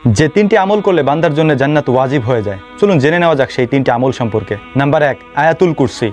যে 3টি আমল করলে বান্দার জন্য জান্নাত ওয়াজিব হয়ে যায়। চলুন জেনে নেওয়া যাক সেই 3টি আমল সম্পর্কে। নাম্বার 1, আয়াতুল কুরসি।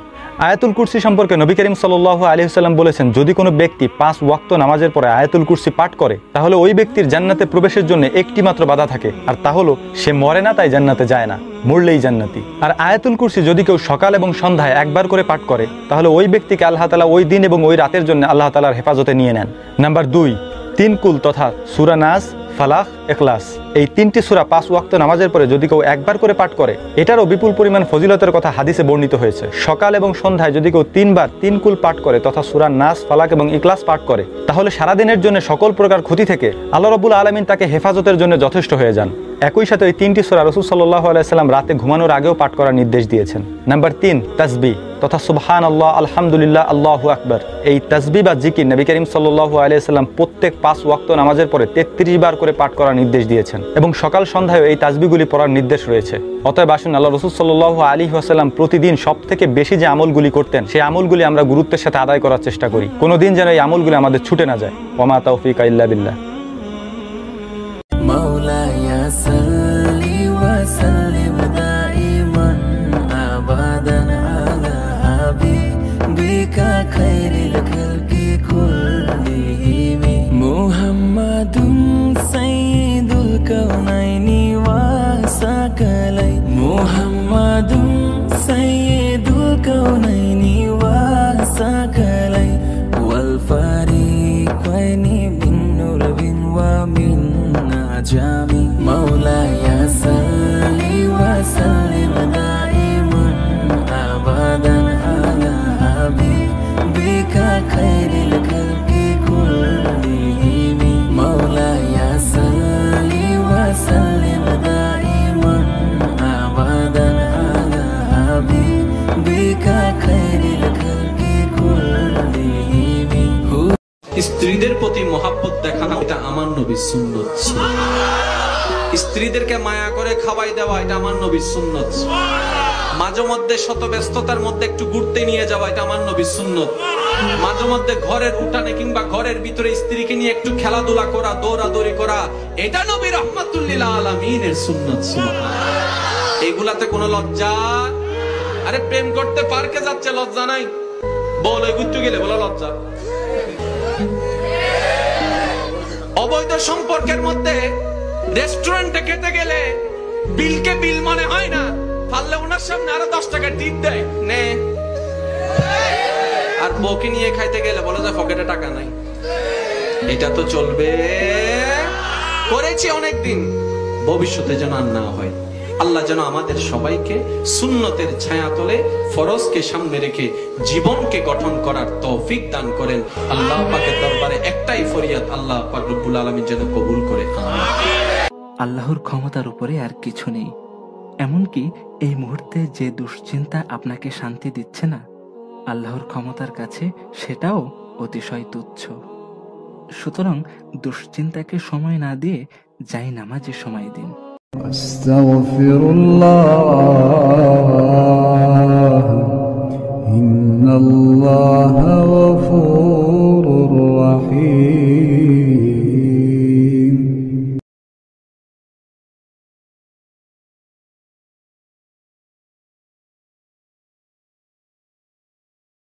আয়াতুল কুরসি সম্পর্কে নবী করিম সাল্লাল্লাহু আলাইহি ওয়াসাল্লাম বলেছেন, যদি কোনো ব্যক্তি 5 ওয়াক্ত নামাজের পরে আয়াতুল কুরসি পাঠ করে তাহলে ওই ব্যক্তির জান্নাতে প্রবেশের জন্য একটি মাত্র বাধা থাকে, আর তা হলো সে মরে না তাই জান্নাতে যায় না, মরলেই জান্নাতি। আর আয়াতুল কুরসি যদি কেউ সকাল এবং সন্ধ্যায় একবার করে পাঠ করে তাহলে ওই ব্যক্তিকে আল্লাহ তাআলা ওই দিন এবং ওই রাতের জন্য আল্লাহ তাআলার হেফাজতে নিয়ে নেন। নাম্বার 2, 3 কুল তথা সূরা নাস, ফালাক, ইখলাস। এই 3টি সূরা 5 ওয়াক্ত নামাজের পরে যদি কেউ একবার করে পাঠ করে এটারও বিপুল পরিমাণ ফজিলতের কথা হাদিসে বর্ণিত হয়েছে। সকাল এবং সন্ধ্যায় যদি কেউ 3 বার 3 কুল পাঠ করে তথা সূরা নাস, ফালাক এবং ইখলাস পাঠ করে তাহলে সারাদিনের জন্য সকল প্রকার ক্ষতি থেকে আল্লাহ রাব্বুল আলামিন তাকে হেফাজতের জন্য যথেষ্ট হয়ে যান। একই সাথে এই 3টি সূরা রাসূল সাল্লাল্লাহু আলাইহি ওয়াসাল্লাম রাতে ঘুমানোর আগেও পাঠ করার নির্দেশ দিয়েছেন। নাম্বার 3, তাসবিহ তথা সুবহানাল্লাহ, আলহামদুলিল্লাহ, আল্লাহু আকবার। এই তাসবিহ বা জিকির নবী করিম সাল্লাল্লাহু আলাইহি ওয়াসাল্লাম প্রত্যেক 5 ওয়াক্ত নামাজের পরে 33 বার করে পাঠ করার নির্দেশ দিয়েছেন এবং সকাল সন্ধ্যায় এই তাসবিহগুলি পড়ার নির্দেশ রয়েছে। অতএব আসুন আল্লাহ রাসূল সাল্লাল্লাহু আলাইহি ওয়াসাল্লাম প্রতিদিন সবথেকে বেশি যে আমলগুলি করতেন সেই আমলগুলি আমরা গুরুত্বের সাথে আদায় করার চেষ্টা করি, কোনোদিন যেন এই আমলগুলি আমাদের ছুটে না যায়। ওয়া মা তাওফীকা ইল্লা বিল্লাহ। মাওলায়া সাল্লি ওয়া সাল্লিম দাইমান আবাদান আলা হাবিবিকা খায়রিল খালকি কুল্লিহিম মুহাম্মাদুন সাইয়্যিদুল কাওনাইনি ওয়া সাকালাই মুহাম্মাদুন সাইয়্যিদুল কাওনাইনি ওয়া সাকালাই ওয়াল ফারিকাইনি মিন নুরবিন ওয়া মিন নাজামি মাওলায়া সাল্লি ওয়া সাল্লিম দাইমান আবাদান আলা হাবিবিকা খায়রিল খালকি কুল্লিহিম মাওলায়া সাল্লি ওয়া সাল্লিম দাইমান আবাদান আলা হাবিবিকা খায়রিল খালকি কুল্লিহিম। স্ত্রীদের প্রতি মহাব্বত দেখানো এটা আমার নবীর সুন্নত ছিল। স্ত্রীদেরকে মায়া করে খাওয়াই দেওয়া এটা আমার নবীর সুন্নত ছিল। মাঝে মধ্যে শত ব্যস্ততার মধ্যে একটু ঘুরতে নিয়ে যাওয়া এটা আমার নবীর সুন্নত। মাঝে মধ্যে ঘরের উঠানে কিংবা ঘরের ভিতরে স্ত্রীকে নিয়ে একটু খেলাধুলা করা, দৌড়াদৌড়ি করা এটা নবী রাহমাতুল লিল আলামিনের সুন্নত ছিল। এগুলাতে কোনো লজ্জা? আরে প্রেম করতে পার্কে যাচ্ছে লজ্জা নাই? বল ঘুরতে গেলে বলা লজ্জা? অবৈধ সম্পর্কের মধ্যে রেস্টুরেন্টে খেতে গেলে বিলকে বিল মনে হয় না, পারলে ওনার সামনে আরো 10 টাকা টিপ দেয় নে। আর বউকে নিয়ে খাইতে গেলে বলে যায় পকেটে টাকা নাই। এটা তো চলবে? করেছি অনেকদিন, ভবিষ্যতে যেন আর না হয়। আল্লাহ যেন আমাদের সবাইকে সুন্নতের ছায়াতলে ফরজকে সামনে রেখে জীবনকে গঠন করার তৌফিক দান করেন। আল্লাহ পাকের দরবারে একটাই ফরিয়াদ, আল্লাহ পাক রব্বুল আলামিন যেন কবুল করে। আল্লাহর ক্ষমতার উপরে আর কিছু নেই। এমনকি এই মুহূর্তে যে দুশ্চিন্তা আপনাকে শান্তি দিচ্ছে না, আল্লাহর ক্ষমতার কাছে সেটাও অতিশয় তুচ্ছ। সুতরাং দুশ্চিন্তাকে সময় না দিয়ে যাই নামাজে সময় দিন। আস্তাগফিরুল্লাহ ইন্নাল্লাহা